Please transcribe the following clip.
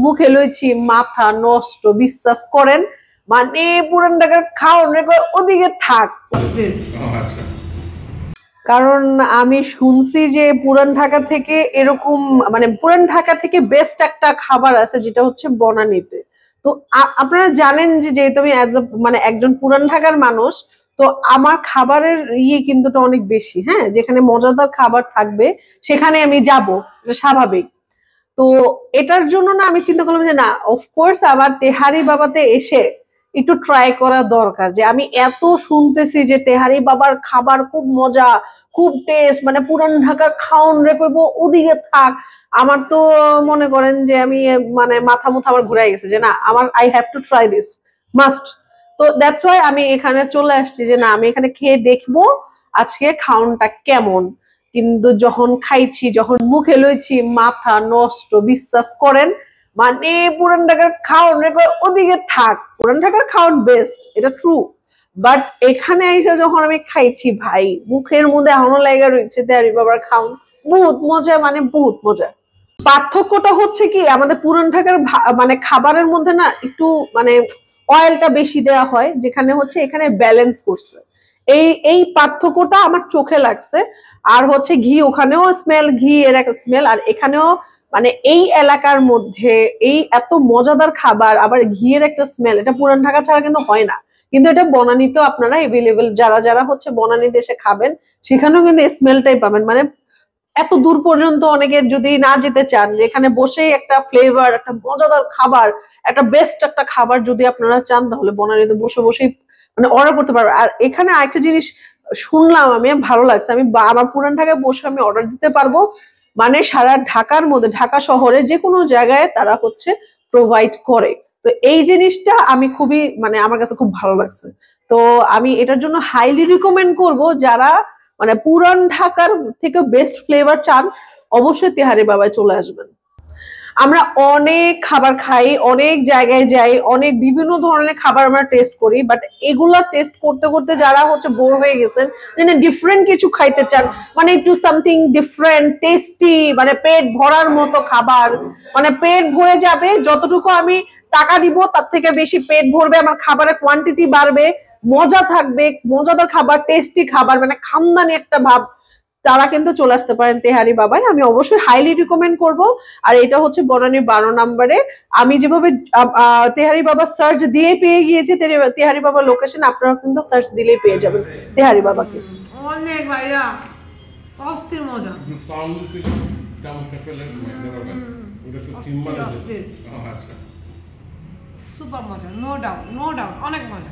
মুখে লইছি মাথা নষ্ট, বিশ্বাস করেন। মানে পুরান ঢাকার খাওন রেকর্ড ওদিকে থাক, কারণ আমি শুনছি যে পুরান ঢাকা থেকে এরকম মানে পুরান ঢাকা থেকে বেস্ট একটা খাবার আছে যেটা হচ্ছে বনানীতে। তো আপনারা জানেন যে যেহেতু আমি মানে একজন পুরান ঢাকার মানুষ, তো আমার খাবারের কিন্তু অনেক বেশি, হ্যাঁ, যেখানে মজাদার খাবার থাকবে সেখানে আমি যাব, এটা স্বাভাবিক। তো এটার জন্য না আমি চিন্তা করলাম যে না, অফকোর্স আবার তেহারি বাবাতে এসে একটু ট্রাই করা দরকার। যে আমি এত শুনতেছি যে তেহারি বাবার খাবার খুব মজা, খুব টেস্ট, মানে পুরান ঢাকার খাওন রে কইবো ওদিকে থাক। আমার তো মনে করেন যে আমি মানে মাথা মুথা আমার ঘুরাই গেছে যে না, আমার I have to try this, must. তো দ্যাটস ওয়াই আমি এখানে চলে আসছি যে না, আমি এখানে খেয়ে দেখবো আজকে খাওনটা কেমন। কিন্তু যখন খাইছি, যখন মুখে লইছি মাথা নষ্ট, বিশ্বাস করেন। মানে পুরান ঢাকার খাওন রেকর্ড ওদিকে থাক, পুরান ঢাকার খাওন বেস্ট, এটা ট্রু। বাট এখানে এসে যখন আমি খাইছি ভাই, মুখের মধ্যে এখনো লেগে রয়েছে তেহারি বাবার খাওন, বহুত মজা, মানে বহুত মজা। পার্থক্যটা হচ্ছে কি, আমাদের পুরান ঢাকার মানে খাবারের মধ্যে না একটু মানে অয়েলটা বেশি দেওয়া হয়, যেখানে হচ্ছে এখানে ব্যালেন্স করছে। এই পার্থক্যটা আমার চোখে লাগছে। আর হচ্ছে ঘি, ওখানেও স্মেল, ঘি এর একটা স্মেল, আর এখানেও মানে এই এলাকার মধ্যে এই এত মজাদার খাবার আবার ঘিয়ের একটা স্মেল, এটা পুরান ঢাকা ছাড়া কিন্তু হয় না। কিন্তু এটা বনানীতেও আপনারা এভেলেবেল, যারা যারা হচ্ছে বনানী দেশে খাবেন সেখানেও কিন্তু এই স্মেলটাই পাবেন। মানে এত দূর পর্যন্ত অনেকে যদি না যেতে চান, যেখানে বসেই একটা ফ্লেভার, একটা মজাদার খাবার, একটা বেস্ট একটা খাবার যদি আপনারা চান, তাহলে বনানীতে বসে বসেই মানে অর্ডার করতে পারবেন। আর এখানে আরেকটা জিনিস শুনলাম আমি, ভালো লাগছে, আমি আমার পুরান ঢাকায় বসে আমি অর্ডার দিতে পারবো। মানে সারা ঢাকার মধ্যে, ঢাকা শহরে যে কোনো জায়গায় তারা হচ্ছে প্রোভাইড করে। তো এই জিনিসটা আমি খুবই মানে আমার কাছে খুব ভালো লাগছে। তো আমি এটার জন্য হাইলি রিকমেন্ড করব, যারা মানে পুরান ঢাকার থেকে বেস্ট ফ্লেভার চান, অবশ্যই তেহারি বাবায় চলে আসবেন। আমরা অনেক খাবার খাই, অনেক জায়গায় যাই, অনেক বিভিন্ন ধরনের খাবার আমরা টেস্ট করি, বাট এগুলা টেস্ট করতে করতে যারা হচ্ছে বোর হয়ে গেছেন, মানে ডিফারেন্ট কিছু খাইতে চান, মানে একটু সামথিং ডিফারেন্ট টেস্টি, মানে পেট ভরার মতো খাবার, মানে পেট ভরে যাবে, যতটুকু আমি টাকা দিব তার থেকে বেশি পেট ভরবে, আমার খাবারের কোয়ান্টিটি বাড়বে, মজা থাকবে, মজাদার খাবার, টেস্টি খাবার, মানে খামদানি একটা ভাব, তারা কিন্তু চলে আসতে পারেন তেহারি বাবায়। আমি অবশ্যই হাইলি রিকমেন্ড করব। আর এটা হচ্ছে বনানীর 12 নম্বরে। আমি যেভাবে তেহারি বাবা সার্চ দিয়ে পেয়ে গিয়েছি তেহারি বাবার লোকেশন, আপনারা কিন্তু সার্চ দিলেই পেয়ে যাবেন তেহারি বাবাকে। অনেক ভাইয়া অস্থির মজা। সুপার মজা, নো ডাউট, নো ডাউট, অনেক মজা।